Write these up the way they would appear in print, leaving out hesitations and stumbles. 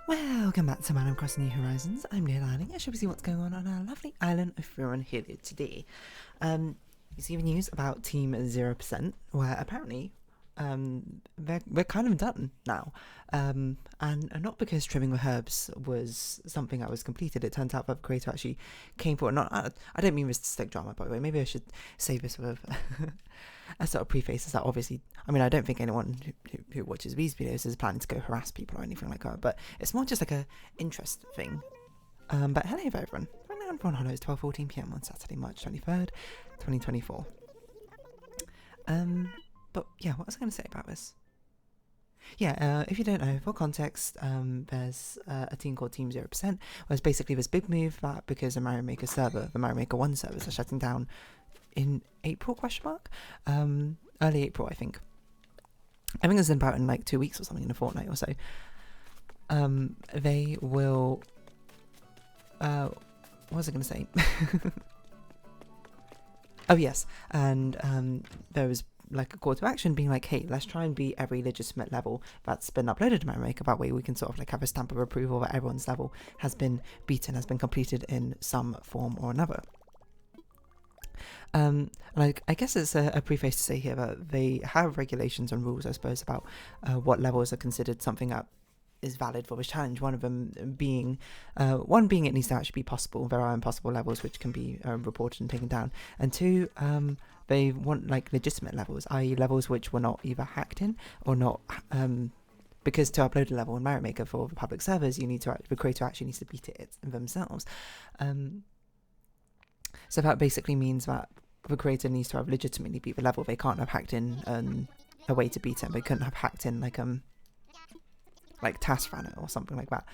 Welcome back to Man Across New Horizons. I'm Neil Lanning. I shall be seeing what's going on our lovely island of Fawnhallow today. You see the news about Team 0%, where apparently we're kind of done now. And not because trimming the herbs was something that was completed. It turns out that the creator actually came for it. I don't mean this to stick drama, by the way. Maybe I should say this with a sort of preface is that obviously, I mean, I don't think anyone who watches these videos is planning to go harass people or anything like that, but it's more just like a interest thing. But hello everyone. Right now on Fawnhollow is 12:14 PM on Saturday, March 23rd, 2024. But yeah, what was I going to say about this? Yeah, if you don't know, for context, there's a team called Team 0%, where it's basically this big move that because the Mario Maker server, the Mario Maker 1 servers are shutting down in April, early April, I think it's in about in like 2 weeks or something, in a fortnight or so. They will, what was I going to say? Oh yes, and there was like a call to action being like, hey, let's try and beat every legitimate level that's been uploaded to Mario Maker. That way we can sort of like have a stamp of approval that everyone's level has been beaten, has been completed in some form or another. And I guess it's a preface to say here that they have regulations and rules, I suppose, about what levels are considered something that is valid for this challenge. One of them being, it needs to actually be possible. There are impossible levels which can be reported and taken down. And two, they want like legitimate levels, i.e. levels which were not either hacked in or not, because to upload a level in Mario Maker for the public servers, you need to, the creator actually needs to beat it themselves. So that basically means that the creator needs to have legitimately beat the level. They can't have hacked in a way to beat it. They couldn't have hacked in like task ran it or something like that.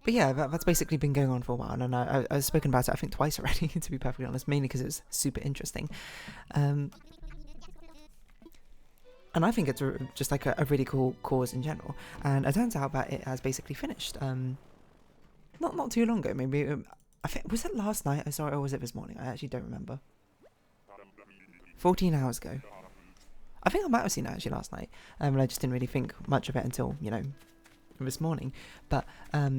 But yeah, that's basically been going on for a while, and I've spoken about it I think twice already, to be perfectly honest, mainly because it was super interesting. And I think it's just like a really cool cause in general. And it turns out that it has basically finished. Not too long ago, maybe. I think, was it last night I saw it, or was it this morning? I actually don't remember. 14 hours ago. I think I might have seen it actually last night, and I just didn't really think much of it until, this morning. But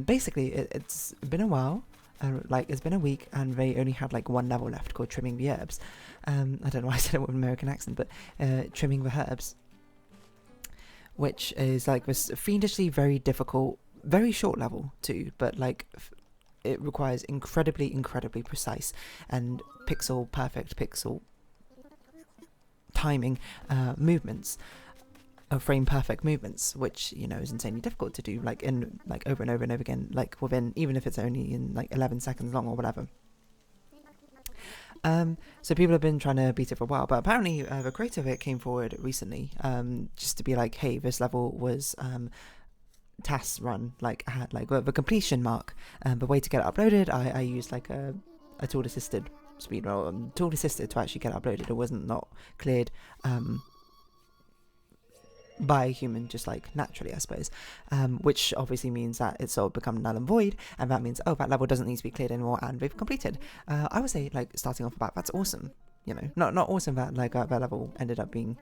basically, it's been a while, it's been a week, and they only had like one level left called Trimming the Herbs. I don't know why I said it with an American accent, but Trimming the Herbs, which is like this fiendishly very difficult, very short level too, but like it requires incredibly precise and perfect pixel timing movements, frame perfect movements, which is insanely difficult to do, like in like over and over and over again, like within, even if it's only in like 11 seconds long or whatever. So people have been trying to beat it for a while, but apparently the creator of it came forward recently, just to be like, hey, this level was task run, like I had like the completion mark, the way to get it uploaded, I used like a tool assisted speed, or tool assisted to actually get it uploaded. It wasn't not cleared by a human, just like naturally, I suppose, which obviously means that it's sort of become null and void, and that means, oh, that level doesn't need to be cleared anymore, and we've completed. I would say, like, starting off about, that's awesome, not awesome that like that level ended up being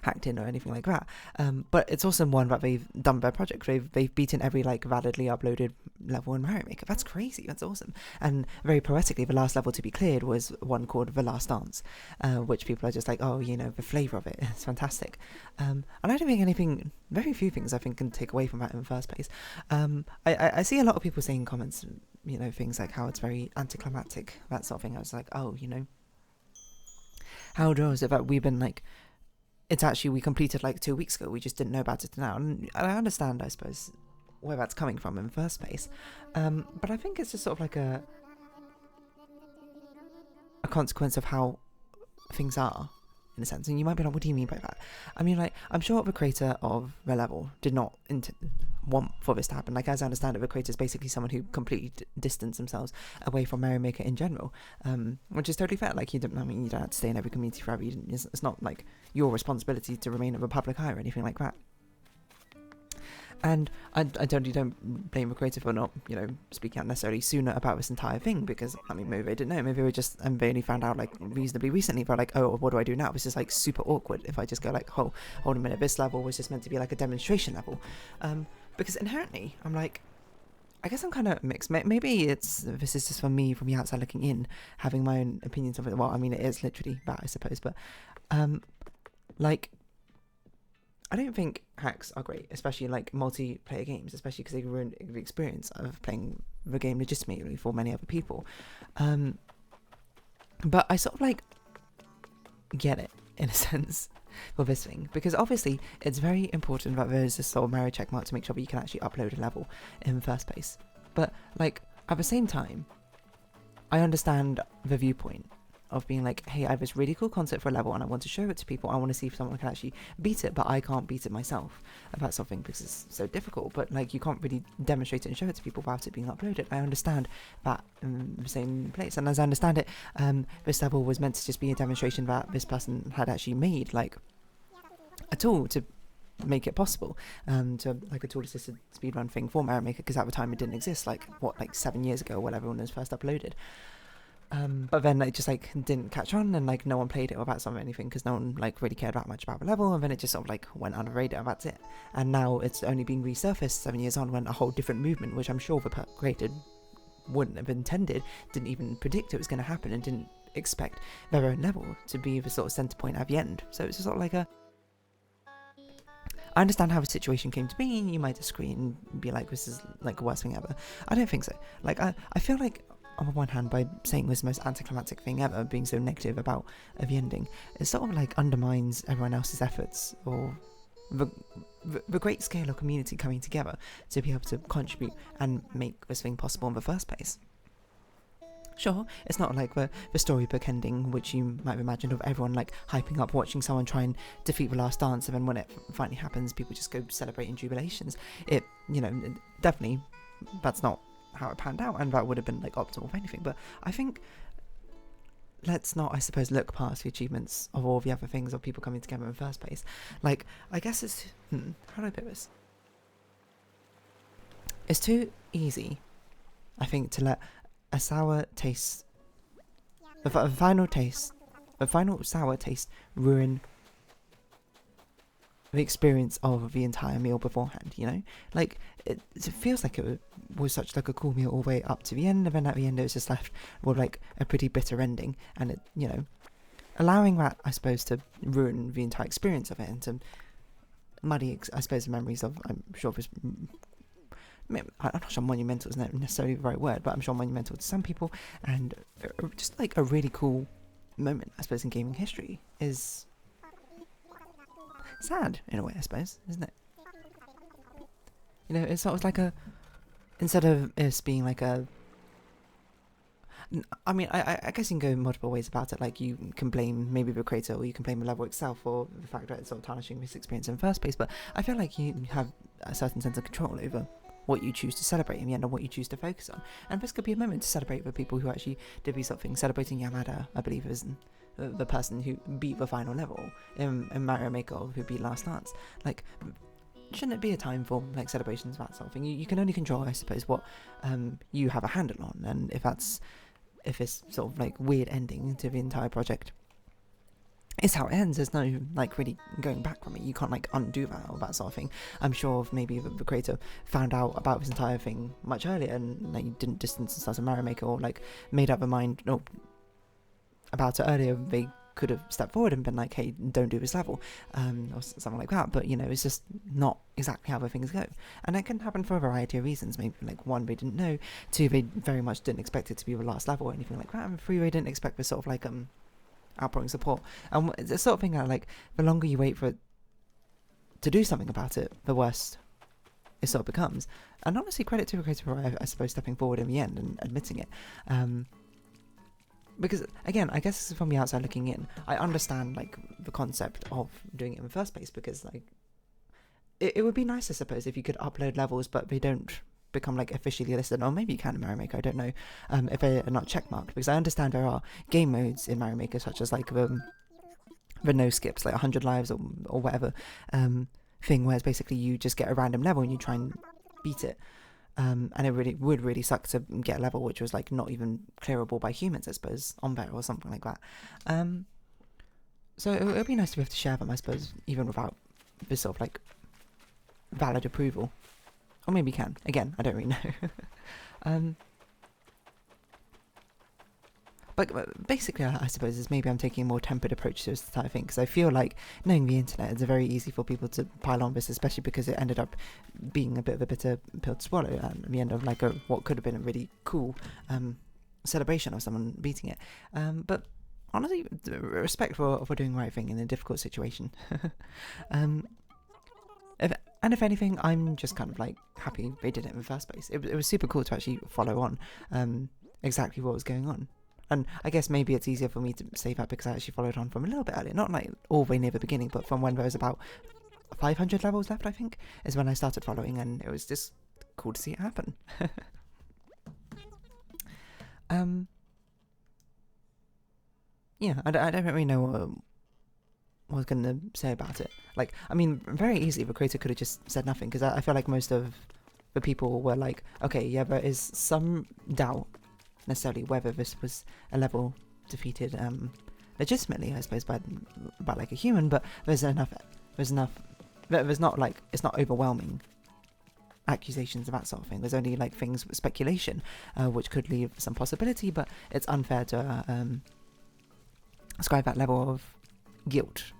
hacked in or anything like that, but it's also one that they've done their project. They've beaten every like validly uploaded level in Mario Maker. That's crazy. That's awesome. And very poetically, the last level to be cleared was one called The Last Dance, which people are just like, oh, the flavor of it, it's fantastic. And I don't think very few things I think can take away from that in the first place. I see a lot of people saying comments, things like how it's very anticlimactic, that sort of thing. I was like, oh, how is it that we've been like, it's actually, we completed like 2 weeks ago, we just didn't know about it now. And I understand, I suppose, where that's coming from in the first place. But I think it's just sort of like a consequence of how things are, in a sense. And you might be like, what do you mean by that? I mean, like, I'm sure the creator of the level did not want for this to happen. Like, as I understand it, the creator is basically someone who completely distanced themselves away from Mario Maker in general, which is totally fair. Like, you don't have to stay in every community forever. It's not like your responsibility to remain in the public eye or anything like that. And I totally don't blame the creator for not, speaking out necessarily sooner about this entire thing, because, I mean, maybe they didn't know, maybe they just, and they only found out, like, reasonably recently, they're like, oh, what do I do now? This is, like, super awkward if I just go, like, hold a minute, this level was just meant to be, like, a demonstration level. Because inherently, I'm like, I guess I'm kind of mixed. Maybe this is just for me from the outside looking in, having my own opinions of it. Well, I mean, it is literally that, I suppose, but, like, I don't think hacks are great, especially in, like, multiplayer games, especially because they ruin the experience of playing the game legitimately for many other people. But I sort of, like, get it, in a sense, for this thing, because obviously it's very important that there's this sort of marriage checkmark to make sure that you can actually upload a level in the first place. But, like, at the same time, I understand the viewpoint of being like, hey, I have this really cool concept for a level and I want to show it to people. I want to see if someone can actually beat it, but I can't beat it myself. And that's something because it's so difficult, but, like, you can't really demonstrate it and show it to people without it being uploaded. I understand that in the same place. And as I understand it, this level was meant to just be a demonstration that this person had actually made, like, a tool to make it possible, to, like, a tool-assisted speedrun thing for Mario Maker, because at the time it didn't exist, like, 7 years ago, whenever when it was first uploaded. But then it just, like, didn't catch on, and, like, no one played it without something or anything, because no one, like, really cared that much about the level, and then it just sort of, like, went under the radar, that's it. And now it's only being resurfaced 7 years on, when a whole different movement, which I'm sure the creator wouldn't have intended, didn't even predict it was going to happen, and didn't expect their own level to be the sort of centre point at the end. So it's just sort of like I understand how the situation came to be, and you might disagree and be like, this is, like, the worst thing ever. I don't think so. Like, I feel like, on the one hand, by saying it was the most anticlimactic thing ever, being so negative about the ending, it sort of, like, undermines everyone else's efforts, or the great scale of community coming together to be able to contribute and make this thing possible in the first place. Sure, it's not like the storybook ending, which you might have imagined, of everyone, like, hyping up watching someone try and defeat the last dance, and then when it finally happens, people just go celebrating jubilations. It, definitely, that's not how it panned out, and that would have been, like, optimal for anything. But I think, let's not, I suppose, look past the achievements of all the other things of people coming together in the first place. Like, I guess it's, how do I put this? It's too easy, I think, to let a sour taste, the final sour taste, ruin the experience of the entire meal beforehand, Like, it feels like it was such, like, a cool meal all the way up to the end, and then at the end it was just left with, like, a pretty bitter ending, and it, allowing that, I suppose, to ruin the entire experience of it, and to muddy, I suppose, the memories of, I'm sure this, I'm not sure monumental isn't necessarily the right word, but I'm sure monumental to some people, and just, like, a really cool moment, I suppose, in gaming history is sad, in a way, I suppose, isn't it? It's sort of like instead of this being like I mean, I guess you can go multiple ways about it. Like, you can blame maybe the creator, or you can blame the level itself for the fact that it's sort of tarnishing this experience in the first place, but I feel like you have a certain sense of control over what you choose to celebrate in the end, and what you choose to focus on. And this could be a moment to celebrate the people who actually did these sort of things. Celebrating Yamada, I believe, is the person who beat the final level in Mario Maker, who beat Last Dance. Like, shouldn't it be a time for, like, celebrations, that sort of thing? You can only control, I suppose, what you have a handle on, and if it's sort of, like, weird ending to the entire project, it's how it ends. There's no, like, really going back from it. You can't, like, undo that or that sort of thing. I'm sure if maybe the creator found out about this entire thing much earlier, and, like, didn't distance themselves from Mario Maker, or, like, made up their mind about it earlier, they could have stepped forward and been like, hey, don't do this level, or something like that. But, it's just not exactly how the things go, and it can happen for a variety of reasons. Maybe, like, 1, they didn't know; 2, they very much didn't expect it to be the last level or anything like that; and 3, they didn't expect this sort of, like, outpouring support. And it's the sort of thing that, like, the longer you wait for it to do something about it, the worse it sort of becomes. And honestly, credit to the creator for, I suppose, stepping forward in the end and admitting it. Because, again, I guess from the outside looking in, I understand, like, the concept of doing it in the first place, because, like, it would be nice, I suppose, if you could upload levels, but they don't become, like, officially listed. Or maybe you can in Mario Maker, I don't know, if they are not checkmarked, because I understand there are game modes in Mario Maker, such as, like, the no skips, like 100 lives or whatever, thing where it's basically you just get a random level and you try and beat it. And it would really suck to get a level which was like not even clearable by humans, I suppose, on better or something like that. So it would be nice to be able to share them, I suppose, even without this sort of like valid approval. Or maybe can. Again, I don't really know. But basically, I suppose, is maybe I'm taking a more tempered approach to this type of thing, because I feel like, knowing the internet, it's very easy for people to pile on this, especially because it ended up being a bit of a bitter pill to swallow at the end of like what could have been a really cool celebration of someone beating it. But honestly, respect for doing the right thing in a difficult situation. If anything, I'm just kind of like happy they did it in the first place. It was super cool to actually follow on exactly what was going on. And I guess maybe it's easier for me to say that because I actually followed on from a little bit earlier. Not like all the way near the beginning, but from when there was about 500 levels left, I think, is when I started following, and it was just cool to see it happen. Yeah, I don't really know what I was going to say about it. Like, I mean, very easily the creator could have just said nothing, because I feel like most of the people were like, okay, yeah, there is some doubt necessarily whether this was a level defeated legitimately, I suppose, by like a human, but there's not like, it's not overwhelming accusations of that sort of thing. There's only like things, speculation, which could leave some possibility, but it's unfair to ascribe that level of guilt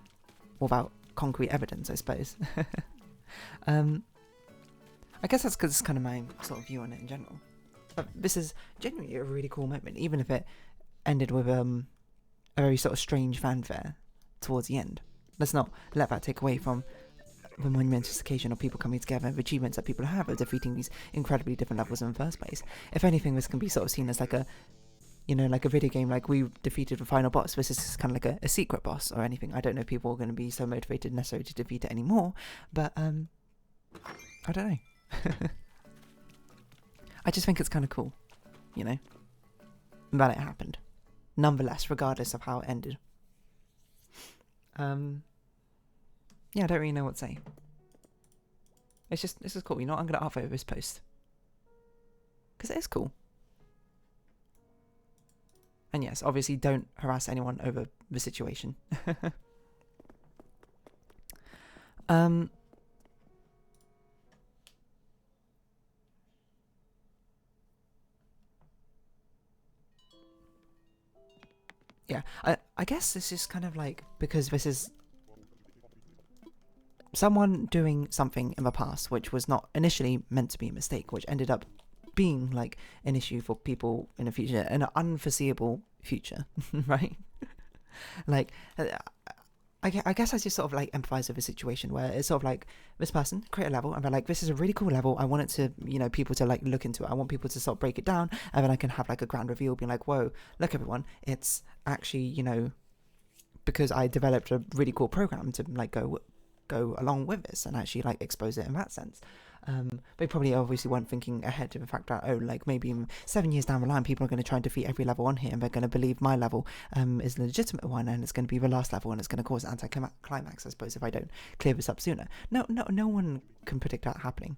without concrete evidence, I suppose. I guess that's because it's kind of my sort of view on it in general. But this is genuinely a really cool moment, even if it ended with a very sort of strange fanfare towards the end. Let's not let that take away from the monumentous occasion of people coming together, the achievements that people have of defeating these incredibly different levels in the first place. If anything, this can be sort of seen as like a, you know, like a video game, like we defeated the final boss. This is kind of like a secret boss or anything. I don't know if people are going to be so motivated necessarily to defeat it anymore, but I don't know. I just think it's kind of cool, you know, that it happened, nonetheless, regardless of how it ended. Yeah, I don't really know what to say. It's just cool. You know what? I'm going to upvote this post, because it is cool. And yes, obviously don't harass anyone over the situation. Yeah, I guess this is kind of like, because this is someone doing something in the past which was not initially meant to be a mistake, which ended up being like an issue for people in the future, an unforeseeable future, right? Like, I guess I just sort of like empathize with a situation where it's sort of like this person create a level and they're like, this is a really cool level, I want it to, you know, people to like look into it, I want people to sort of break it down, and then I can have like a grand reveal being like, whoa, look everyone, it's actually, you know, because I developed a really cool program to like go along with this and actually like expose it in that sense. They probably obviously weren't thinking ahead to the fact that, oh, like maybe 7 years down the line people are going to try and defeat every level on here, and they're going to believe my level is the legitimate one, and it's going to be the last level, and it's going to cause anticlimax, I suppose, if I don't clear this up sooner. No one can predict that happening.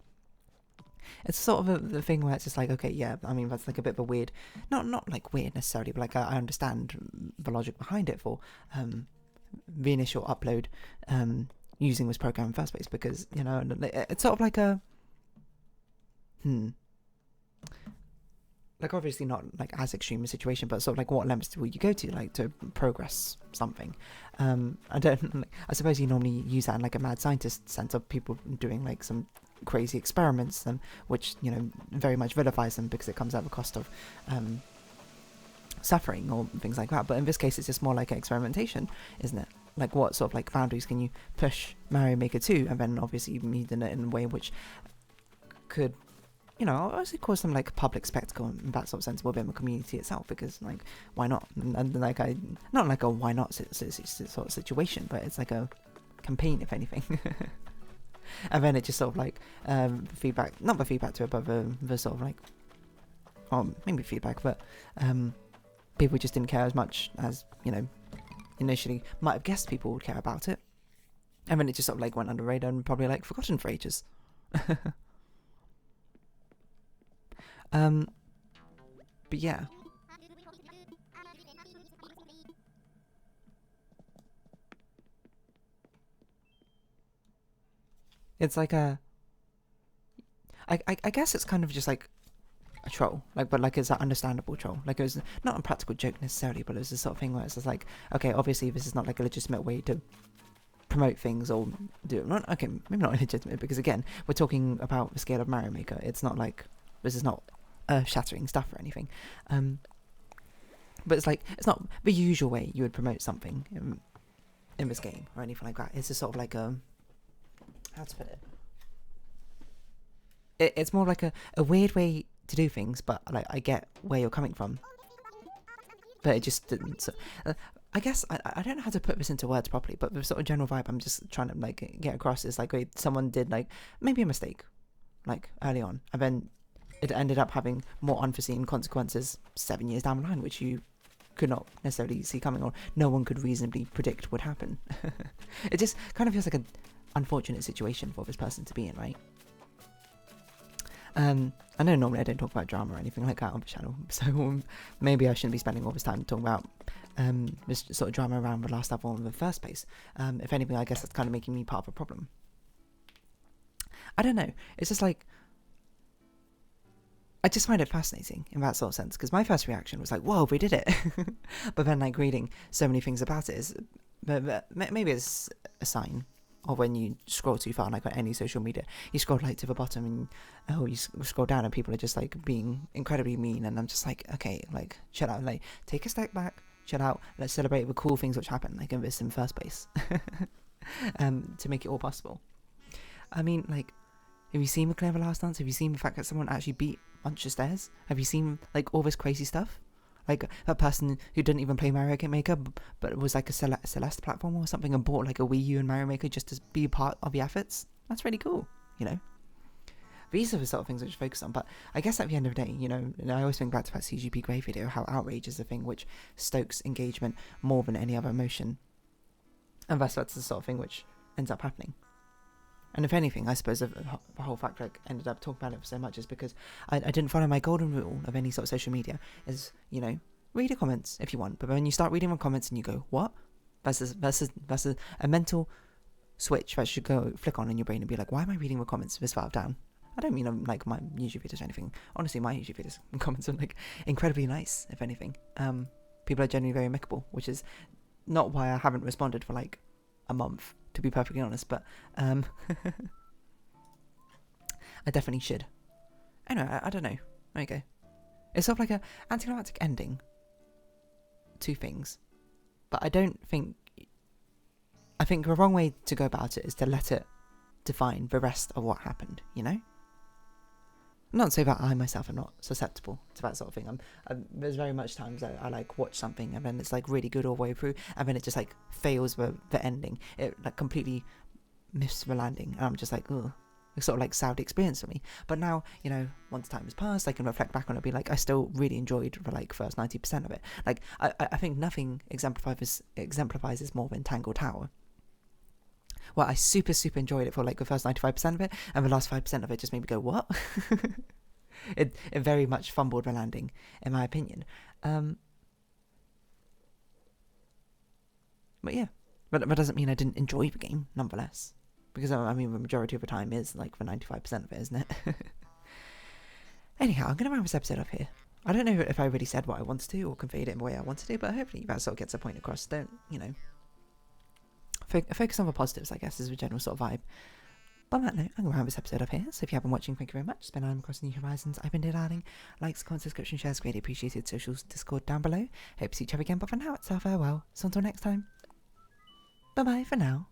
It's sort of the thing where it's just like, okay, yeah, I mean, that's like a bit of a weird, not like weird necessarily, but like I understand the logic behind it for the initial upload using this program in the first place, because, you know, it's sort of like a like obviously not like as extreme a situation, but sort of like what lengths will you go to like to progress something. I suppose you normally use that in like a mad scientist sense of people doing like some crazy experiments, which, you know, very much vilifies them because it comes at the cost of suffering or things like that. But in this case it's just more like an experimentation, isn't it? Like, what sort of like boundaries can you push Mario Maker 2, and then obviously you need it in a way which could, you know, obviously cause some like public spectacle in that sort of sense within the community itself, because like, why not? And like, not like a why not sort of situation, but it's like a campaign, if anything. And then it just sort of like feedback, not the feedback to it, but the sort of like, well, maybe feedback, but people just didn't care as much as, you know, initially might have guessed people would care about it. And then it just sort of like went under the radar and probably like forgotten for ages. But yeah. It's like a... I guess it's kind of just like a troll, like, but like it's an understandable troll. Like, it was not a practical joke necessarily, but it was the sort of thing where it's just like, okay, obviously this is not like a legitimate way to promote things or do it. Not, okay, maybe not illegitimate, because again, we're talking about the scale of Mario Maker. It's not like, this is not shattering stuff or anything. But it's like, it's not the usual way you would promote something in this game or anything like that. It's just sort of like a, how to put it? It's more like a weird way to do things, but like I get where you're coming from. But it just didn't. So, I guess I don't know how to put this into words properly, but the sort of general vibe I'm just trying to like get across is like someone did like maybe a mistake, like early on, and then it ended up having more unforeseen consequences 7 years down the line, which you could not necessarily see coming, or no one could reasonably predict would happen. It just kind of feels like an unfortunate situation for this person to be in, right? I know normally I don't talk about drama or anything like that on the channel, so maybe I shouldn't be spending all this time talking about this sort of drama around the last level in the first place. If anything, I guess that's kind of making me part of a problem. I don't know, it's just like, I just find it fascinating in that sort of sense, because my first reaction was like, whoa, we did it. But then like reading so many things about it is, maybe it's a sign. Or when you scroll too far, like on any social media, you scroll like to the bottom and you scroll down and people are just like being incredibly mean, and I'm just like, okay, like chill out, like take a step back, chill out, let's celebrate the cool things which happened, like in this in the first place, to make it all possible. I mean, like, have you seen the Clever Last Dance? Have you seen the fact that someone actually beat a bunch of stairs? Have you seen like all this crazy stuff? Like that person who didn't even play Mario Maker, but it was like a Celeste platform or something, and bought like a Wii U and Mario Maker just to be part of the efforts. That's really cool, you know. These are the sort of things which I focus on. But I guess at the end of the day, you know, I always think back to that CGP Grey video, how outrage is the thing which stokes engagement more than any other emotion, and that's the sort of thing which ends up happening. And if anything, I suppose the whole fact I ended up talking about it for so much is because I didn't follow my golden rule of any sort of social media, is, you know, read the comments if you want, but when you start reading the comments and you go, what? That's a mental switch that should go flick on in your brain and be like, why am I reading the comments this far down? I don't mean like my YouTube videos or anything. Honestly, my YouTube videos and comments are like incredibly nice, if anything. People are generally very amicable, which is not why I haven't responded for like a month, to be perfectly honest, but I definitely should. Anyway, I don't know. There you go. It's sort of like a anticlimactic ending to things, but I think the wrong way to go about it is to let it define the rest of what happened, you know? Not to say that I myself am not susceptible to that sort of thing. There's very much times that I like watch something and then it's like really good all the way through, and then it just like fails the ending. It like completely missed the landing, and I'm just like, ugh. It's sort of like sad experience for me. But now, you know, once time has passed, I can reflect back on it and be like, I still really enjoyed the like first 90% of it. Like I think nothing exemplifies this more than Tangled Tower. Well, I super enjoyed it for like the first 95% of it, and the last 5% of it just made me go, what? it very much fumbled the landing, in my opinion. But yeah, but that doesn't mean I didn't enjoy the game, nonetheless. Because, I mean, the majority of the time is like the 95% of it, isn't it? Anyhow, I'm going to round this episode off here. I don't know if I really said what I wanted to or conveyed it in the way I wanted to, but hopefully that sort of gets a point across. Don't, you know, focus on the positives, I guess, is the general sort of vibe. But on that note, I'm going to round this episode off here. So if you have been watching, thank you very much. Spend time across new horizons. I've been darling. Likes, comments, subscription, shares, greatly appreciated. Socials, Discord down below. Hope to see each other again, but for now, it's our farewell. So until next time, bye-bye for now.